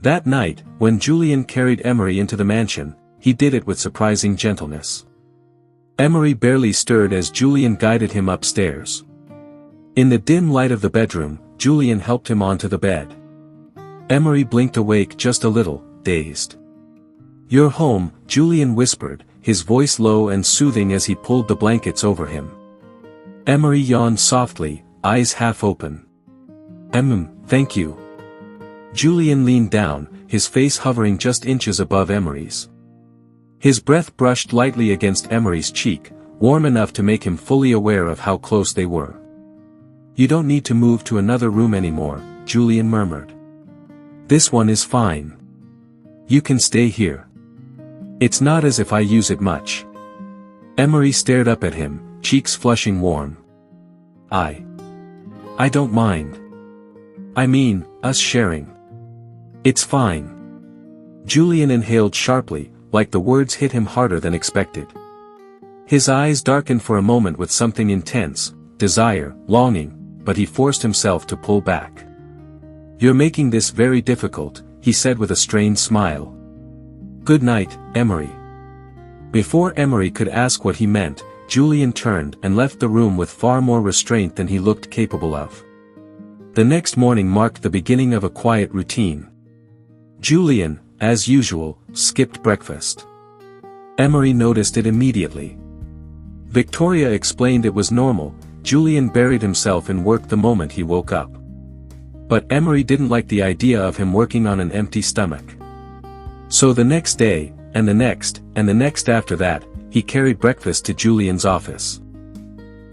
That night, when Julian carried Emery into the mansion, he did it with surprising gentleness. Emery barely stirred as Julian guided him upstairs. In the dim light of the bedroom, Julian helped him onto the bed. Emery blinked awake just a little, dazed. "You're home," Julian whispered, his voice low and soothing as he pulled the blankets over him. Emery yawned softly, eyes half open. Thank you." Julian leaned down, his face hovering just inches above Emery's. His breath brushed lightly against Emery's cheek, warm enough to make him fully aware of how close they were. "You don't need to move to another room anymore," Julian murmured. "This one is fine. You can stay here. It's not as if I use it much." Emery stared up at him, cheeks flushing warm. I don't mind. I mean, us sharing. It's fine." Julian inhaled sharply, like the words hit him harder than expected. His eyes darkened for a moment with something intense, desire, longing, but he forced himself to pull back. "You're making this very difficult," he said with a strained smile. "Good night, Emery." Before Emery could ask what he meant, Julian turned and left the room with far more restraint than he looked capable of. The next morning marked the beginning of a quiet routine. Julian, as usual, skipped breakfast. Emery noticed it immediately. Victoria explained it was normal. Julian buried himself in work the moment he woke up. But Emery didn't like the idea of him working on an empty stomach. So the next day, and the next after that, he carried breakfast to Julian's office.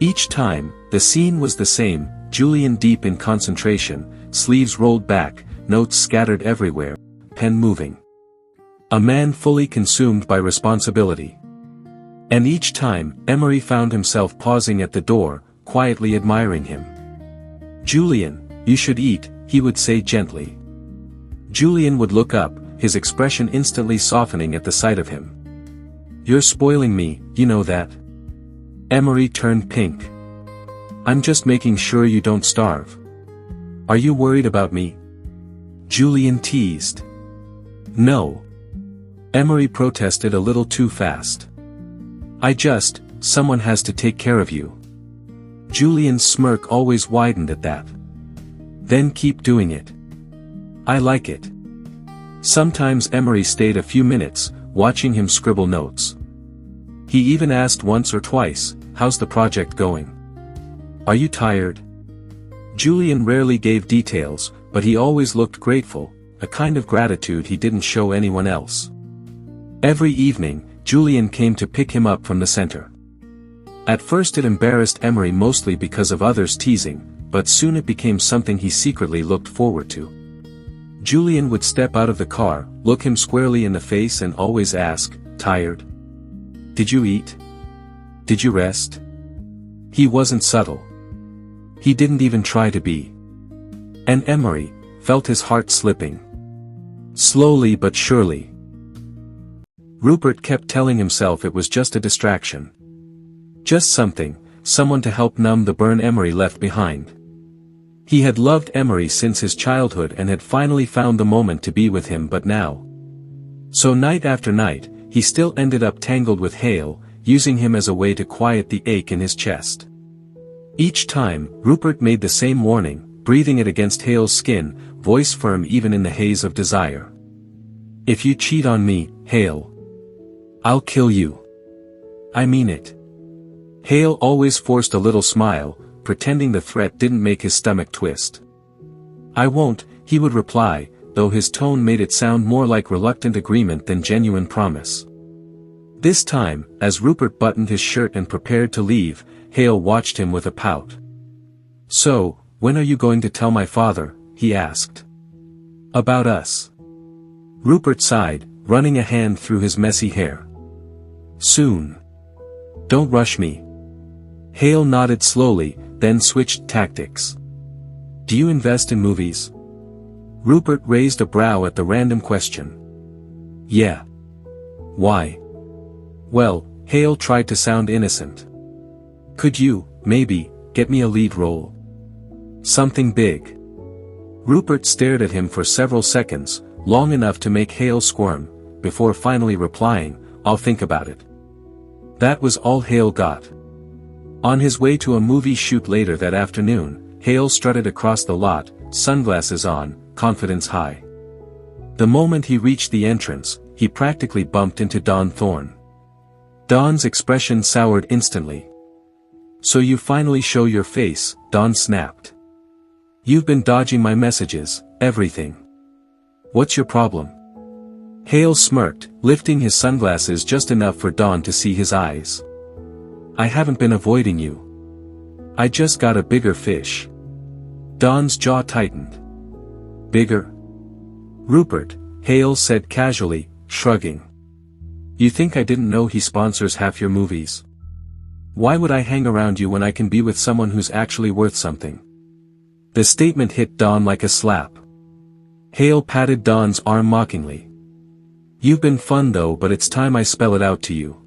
Each time, the scene was the same, Julian deep in concentration, sleeves rolled back, notes scattered everywhere, pen moving. A man fully consumed by responsibility. And each time, Emery found himself pausing at the door, quietly admiring him. "Julian, you should eat," he would say gently. Julian would look up, his expression instantly softening at the sight of him. "You're spoiling me, you know that." Emery turned pink. "I'm just making sure you don't starve. Are you worried about me?" Julian teased. "No." Emery protested a little too fast. Someone has to take care of you." Julian's smirk always widened at that. "Then keep doing it. I like it." Sometimes Emery stayed a few minutes, watching him scribble notes. He even asked once or twice, "How's the project going? Are you tired?" Julian rarely gave details, but he always looked grateful, a kind of gratitude he didn't show anyone else. Every evening, Julian came to pick him up from the center. At first it embarrassed Emery mostly because of others teasing, but soon it became something he secretly looked forward to. Julian would step out of the car, look him squarely in the face and always ask, "Tired? Did you eat? Did you rest?" He wasn't subtle. He didn't even try to be. And Emery felt his heart slipping. Slowly but surely. Rupert kept telling himself it was just a distraction. Just someone to help numb the burn Emery left behind. He had loved Emery since his childhood and had finally found the moment to be with him, but now. So night after night, he still ended up tangled with Heir, using him as a way to quiet the ache in his chest. Each time, Rupert made the same warning, breathing it against Heir's skin, voice firm even in the haze of desire. "If you cheat on me, Heir, I'll kill you. I mean it." Heir always forced a little smile, pretending the threat didn't make his stomach twist. "I won't," he would reply, though his tone made it sound more like reluctant agreement than genuine promise. This time, as Rupert buttoned his shirt and prepared to leave, Heir watched him with a pout. "So, when are you going to tell my father?" he asked. "About us?" Rupert sighed, running a hand through his messy hair. "Soon. Don't rush me." Heir nodded slowly, then switched tactics. "Do you invest in movies?" Rupert raised a brow at the random question. "Yeah." "Why?" "Well," Heir tried to sound innocent. "Could you, maybe, get me a lead role? Something big." Rupert stared at him for several seconds, long enough to make Hale squirm, before finally replying, "I'll think about it." That was all Hale got. On his way to a movie shoot later that afternoon, Hale strutted across the lot, sunglasses on, confidence high. The moment he reached the entrance, he practically bumped into Dawn Thorne. Dawn's expression soured instantly. "So you finally show your face," Dawn snapped. "You've been dodging my messages, everything. What's your problem?" Hale smirked, lifting his sunglasses just enough for Dawn to see his eyes. "I haven't been avoiding you. I just got a bigger fish." Dawn's jaw tightened. "Bigger?" "Rupert," Hale said casually, shrugging. "You think I didn't know he sponsors half your movies? Why would I hang around you when I can be with someone who's actually worth something?" The statement hit Dawn like a slap. Hale patted Dawn's arm mockingly. "You've been fun though, but it's time I spell it out to you.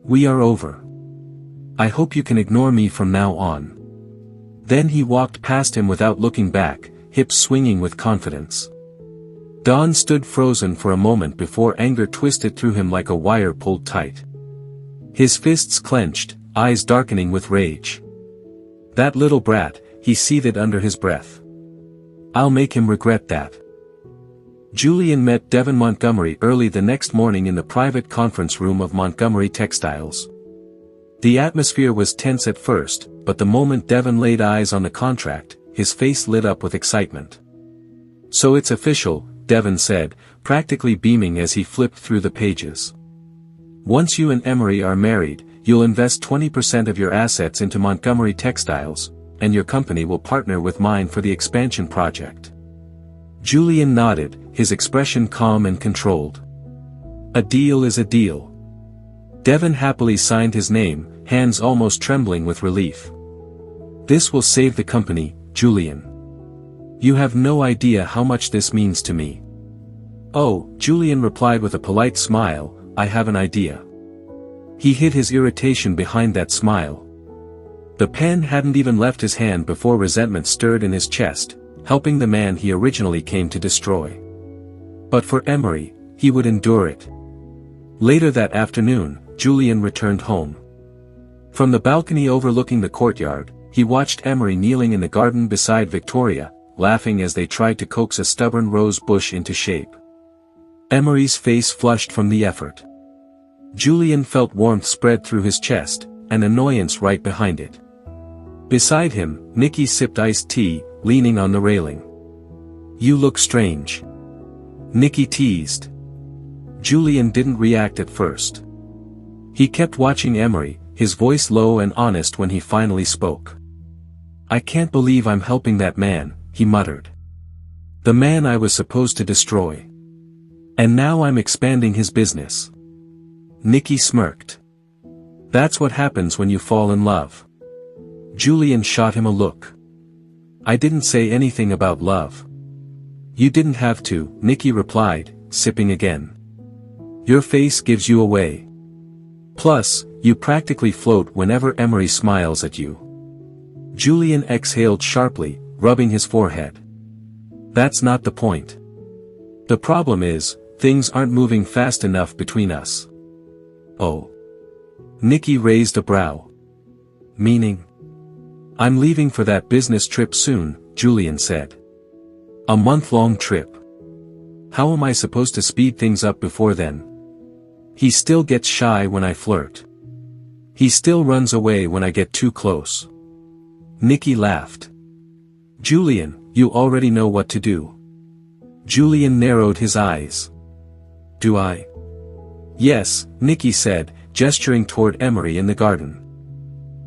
We are over. I hope you can ignore me from now on." Then he walked past him without looking back, hips swinging with confidence. Dawn stood frozen for a moment before anger twisted through him like a wire pulled tight. His fists clenched, eyes darkening with rage. "That little brat," he seethed under his breath. "I'll make him regret that." Julian met Devin Montgomery early the next morning in the private conference room of Montgomery Textiles. The atmosphere was tense at first, but the moment Devin laid eyes on the contract, his face lit up with excitement. "So it's official," Devin said, practically beaming as he flipped through the pages. "Once you and Emery are married, you'll invest 20% of your assets into Montgomery Textiles, and your company will partner with mine for the expansion project." Julian nodded, his expression calm and controlled. "A deal is a deal." Devin happily signed his name, hands almost trembling with relief. "This will save the company, Julian. You have no idea how much this means to me." "Oh," Julian replied with a polite smile, "I have an idea." He hid his irritation behind that smile. The pen hadn't even left his hand before resentment stirred in his chest, helping the man he originally came to destroy. But for Emery, he would endure it. Later that afternoon, Julian returned home. From the balcony overlooking the courtyard, he watched Emery kneeling in the garden beside Victoria, laughing as they tried to coax a stubborn rose bush into shape. Emery's face flushed from the effort. Julian felt warmth spread through his chest, and annoyance right behind it. Beside him, Nikki sipped iced tea, leaning on the railing. "You look strange," Nikki teased. Julian didn't react at first. He kept watching Emery, his voice low and honest when he finally spoke. "I can't believe I'm helping that man," he muttered. "The man I was supposed to destroy. And now I'm expanding his business." Nikki smirked. "That's what happens when you fall in love." Julian shot him a look. "I didn't say anything about love." "You didn't have to," Nikki replied, sipping again. "Your face gives you away. Plus, you practically float whenever Emery smiles at you." Julian exhaled sharply, rubbing his forehead. "That's not the point. The problem is, things aren't moving fast enough between us." "Oh." Nikki raised a brow. "Meaning?" "I'm leaving for that business trip soon," Julian said. "A month-long trip. How am I supposed to speed things up before then? He still gets shy when I flirt. He still runs away when I get too close." Nikki laughed. "Julian, you already know what to do." Julian narrowed his eyes. "Do I?" "Yes," Nikki said, gesturing toward Emery in the garden.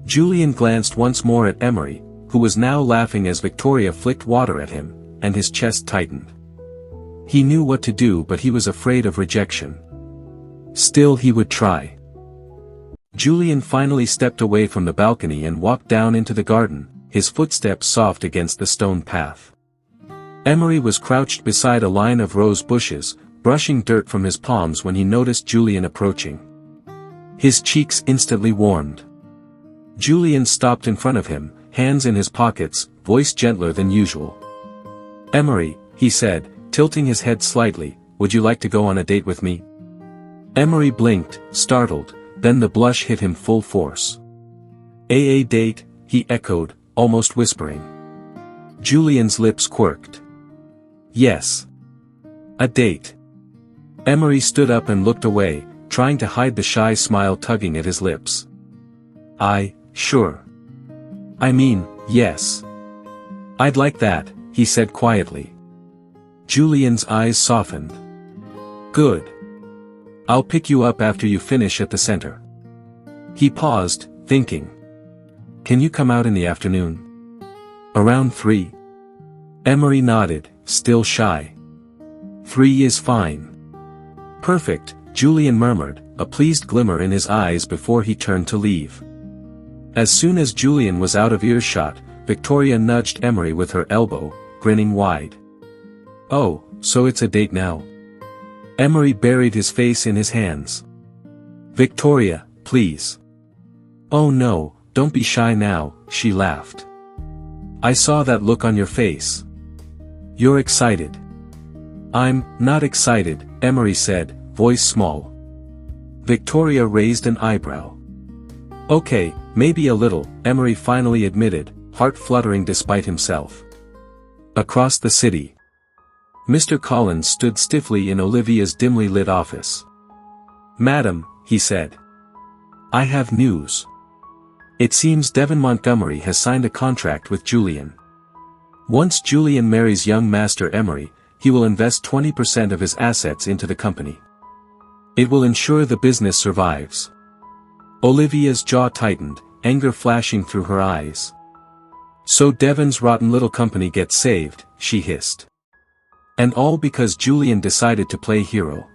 Julian glanced once more at Emery, who was now laughing as Victoria flicked water at him, and his chest tightened. He knew what to do, but he was afraid of rejection. Still, he would try. Julian finally stepped away from the balcony and walked down into the garden, his footsteps soft against the stone path. Emery was crouched beside a line of rose bushes, brushing dirt from his palms when he noticed Julian approaching. His cheeks instantly warmed. Julian stopped in front of him, hands in his pockets, voice gentler than usual. "Emery," he said, tilting his head slightly, "Would you like to go on a date with me?" Emery blinked, startled, then the blush hit him full force. "A date," he echoed, almost whispering. Julian's lips quirked. "Yes. A date." Emery stood up and looked away, trying to hide the shy smile tugging at his lips. Sure. I mean, yes. I'd like that," he said quietly. Julian's eyes softened. "Good. I'll pick you up after you finish at the center." He paused, thinking. "Can you come out in the afternoon? Around 3? Emery nodded, still shy. 3 is fine." "Perfect," Julian murmured, a pleased glimmer in his eyes before he turned to leave. As soon as Julian was out of earshot, Victoria nudged Emery with her elbow, grinning wide. "Oh, so it's a date now?" Emery buried his face in his hands. "Victoria, please." "Oh no, don't be shy now," she laughed. "I saw that look on your face. You're excited." "I'm not excited," Emery said, voice small. Victoria raised an eyebrow. "Okay, maybe a little," Emery finally admitted, heart fluttering despite himself. Across the city, Mr. Collins stood stiffly in Olivia's dimly lit office. "Madam," he said. "I have news. It seems Devon Montgomery has signed a contract with Julian. Once Julian marries young Master Emery, he will invest 20% of his assets into the company. It will ensure the business survives." Olivia's jaw tightened, anger flashing through her eyes. "So Devon's rotten little company gets saved," she hissed. "And all because Julian decided to play hero."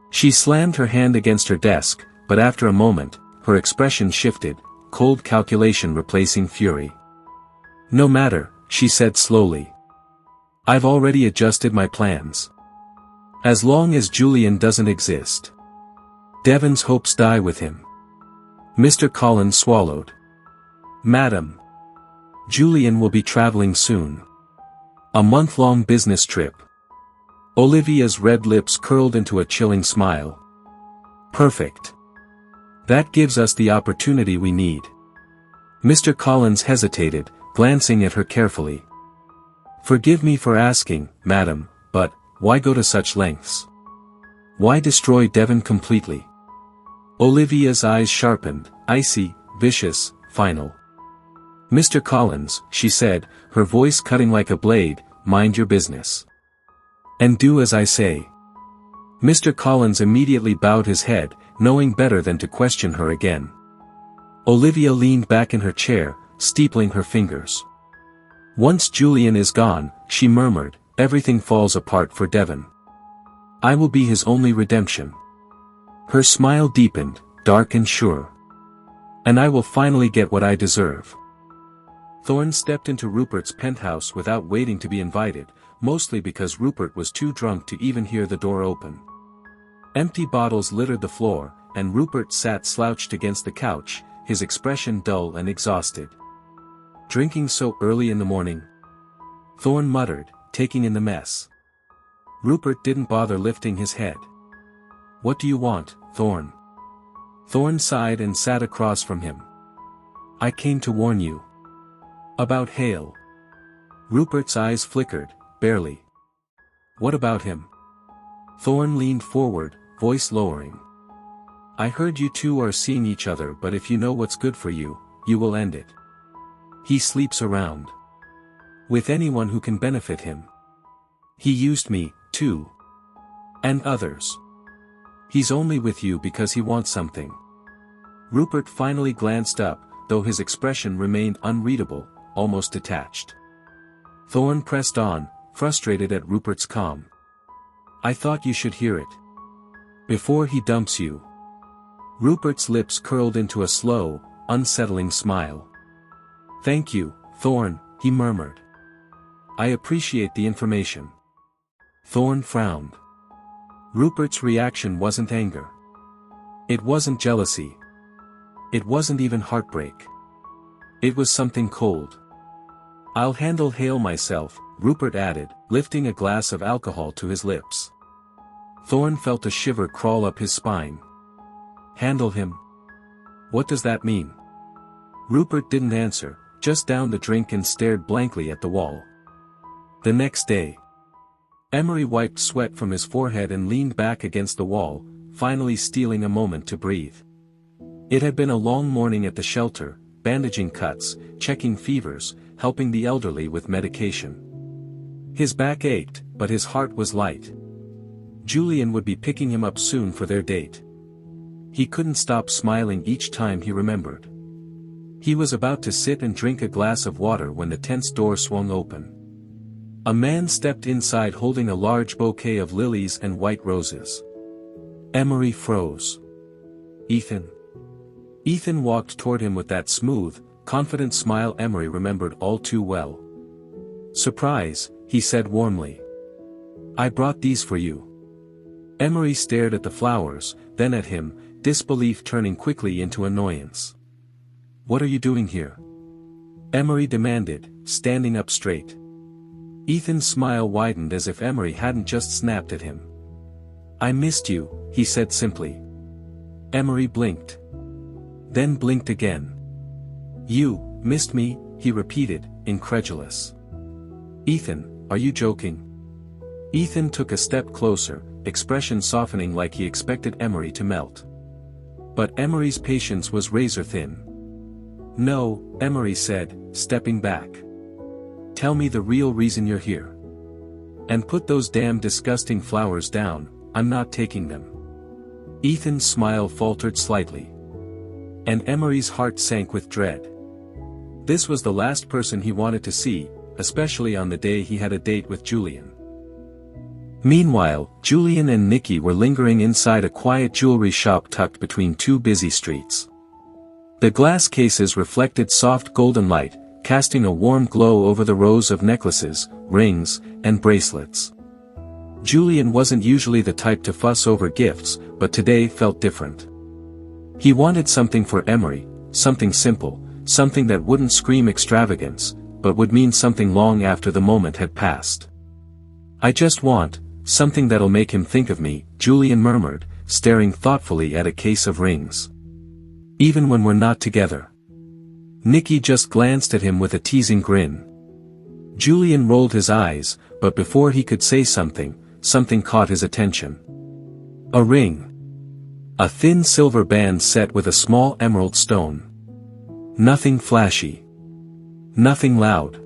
She slammed her hand against her desk, but after a moment, her expression shifted, cold calculation replacing fury. "No matter," she said slowly. "I've already adjusted my plans. As long as Julian doesn't exist, Devon's hopes die with him." Mr. Collins swallowed. "Madam, Julian will be traveling soon. A month-long business trip." Olivia's red lips curled into a chilling smile. "Perfect. That gives us the opportunity we need." Mr. Collins hesitated, glancing at her carefully. "Forgive me for asking, madam, but, why go to such lengths? Why destroy Devon completely?" Olivia's eyes sharpened, icy, vicious, final. "Mr. Collins," she said, her voice cutting like a blade, "mind your business. And do as I say." Mr. Collins immediately bowed his head, knowing better than to question her again. Olivia leaned back in her chair, steepling her fingers. "Once Julian is gone," she murmured, "everything falls apart for Devon. I will be his only redemption." Her smile deepened, dark and sure. "And I will finally get what I deserve." Thorne stepped into Rupert's penthouse without waiting to be invited, mostly because Rupert was too drunk to even hear the door open. Empty bottles littered the floor, and Rupert sat slouched against the couch, his expression dull and exhausted. "Drinking so early in the morning?" Thorne muttered, taking in the mess. Rupert didn't bother lifting his head. "What do you want, Thorne?" Thorne sighed and sat across from him. "I came to warn you. About Hale." Rupert's eyes flickered, barely. "What about him?" Thorne leaned forward, voice lowering. "I heard you two are seeing each other, but if you know what's good for you, you will end it. He sleeps around with anyone who can benefit him. He used me, too. And others. He's only with you because he wants something." Rupert finally glanced up, though his expression remained unreadable, almost detached. Thorne pressed on, frustrated at Rupert's calm. "I thought you should hear it. Before he dumps you." Rupert's lips curled into a slow, unsettling smile. "Thank you, Thorne," he murmured. "I appreciate the information." Thorne frowned. Rupert's reaction wasn't anger. It wasn't jealousy. It wasn't even heartbreak. It was something cold. "I'll handle Hale myself," Rupert added, lifting a glass of alcohol to his lips. Thorne felt a shiver crawl up his spine. Handle him? What does that mean? Rupert didn't answer, just downed the drink and stared blankly at the wall. The next day, Emery wiped sweat from his forehead and leaned back against the wall, finally stealing a moment to breathe. It had been a long morning at the shelter, bandaging cuts, checking fevers, helping the elderly with medication. His back ached, but his heart was light. Julian would be picking him up soon for their date. He couldn't stop smiling each time he remembered. He was about to sit and drink a glass of water when the tent's door swung open. A man stepped inside holding a large bouquet of lilies and white roses. Emery froze. Ethan. Ethan walked toward him with that smooth, confident smile Emery remembered all too well. Surprise, he said warmly. I brought these for you. Emery stared at the flowers, then at him, disbelief turning quickly into annoyance. What are you doing here? Emery demanded, standing up straight. Ethan's smile widened as if Emery hadn't just snapped at him. I missed you, he said simply. Emery blinked. Then blinked again. You, missed me, he repeated, incredulous. Ethan, are you joking? Ethan took a step closer, expression softening like he expected Emery to melt. But Emery's patience was razor-thin. No, Emery said, stepping back. Tell me the real reason you're here. And put those damn disgusting flowers down, I'm not taking them. Ethan's smile faltered slightly. And Emery's heart sank with dread. This was the last person he wanted to see, especially on the day he had a date with Julian. Meanwhile, Julian and Nikki were lingering inside a quiet jewelry shop tucked between two busy streets. The glass cases reflected soft golden light, casting a warm glow over the rows of necklaces, rings, and bracelets. Julian wasn't usually the type to fuss over gifts, but today felt different. He wanted something for Emery, something simple, something that wouldn't scream extravagance, but would mean something long after the moment had passed. I just want something that'll make him think of me, Julian murmured, staring thoughtfully at a case of rings. Even when we're not together. Nikki just glanced at him with a teasing grin. Julian rolled his eyes, but before he could say something, something caught his attention. A ring. A thin silver band set with a small emerald stone. Nothing flashy. Nothing loud.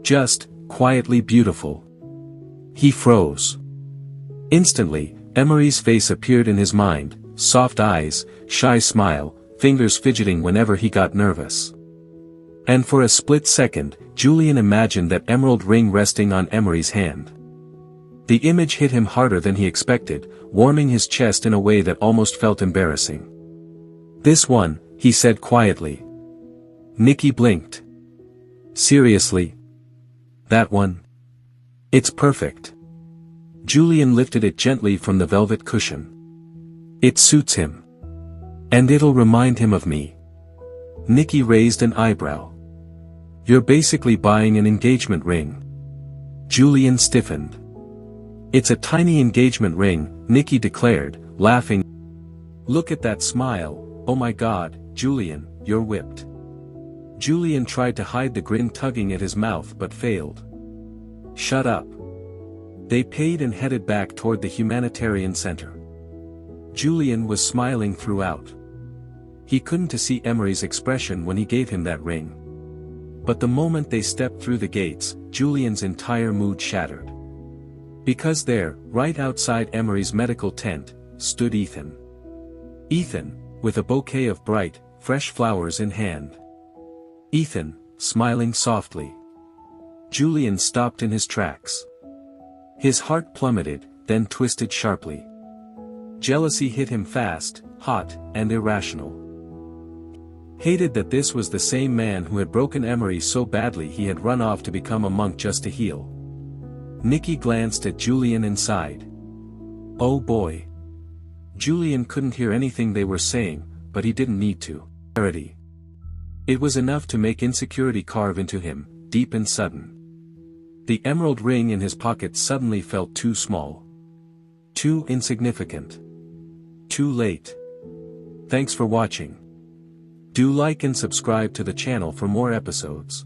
Just, quietly beautiful. He froze. Instantly, Emery's face appeared in his mind, soft eyes, shy smile, fingers fidgeting whenever he got nervous. And for a split second, Julian imagined that emerald ring resting on Emery's hand. The image hit him harder than he expected, warming his chest in a way that almost felt embarrassing. This one, he said quietly. Nikki blinked. Seriously? That one? It's perfect. Julian lifted it gently from the velvet cushion. It suits him. And it'll remind him of me. Nikki raised an eyebrow. You're basically buying an engagement ring. Julian stiffened. It's a tiny engagement ring, Nikki declared, laughing. Look at that smile, oh my God, Julian, you're whipped. Julian tried to hide the grin tugging at his mouth but failed. Shut up. They paid and headed back toward the humanitarian center. Julian was smiling throughout. He couldn't see Emery's expression when he gave him that ring. But the moment they stepped through the gates, Julian's entire mood shattered. Because there, right outside Emery's medical tent, stood Ethan. Ethan, with a bouquet of bright, fresh flowers in hand. Ethan, smiling softly. Julian stopped in his tracks. His heart plummeted, then twisted sharply. Jealousy hit him fast, hot, and irrational. Hated that this was the same man who had broken Emery so badly he had run off to become a monk just to heal. Nikki glanced at Julian and sighed. Oh boy. Julian couldn't hear anything they were saying, but he didn't need to. It was enough to make insecurity carve into him, deep and sudden. The emerald ring in his pocket suddenly felt too small. Too insignificant. Too late. Thanks for watching. Do like and subscribe to the channel for more episodes.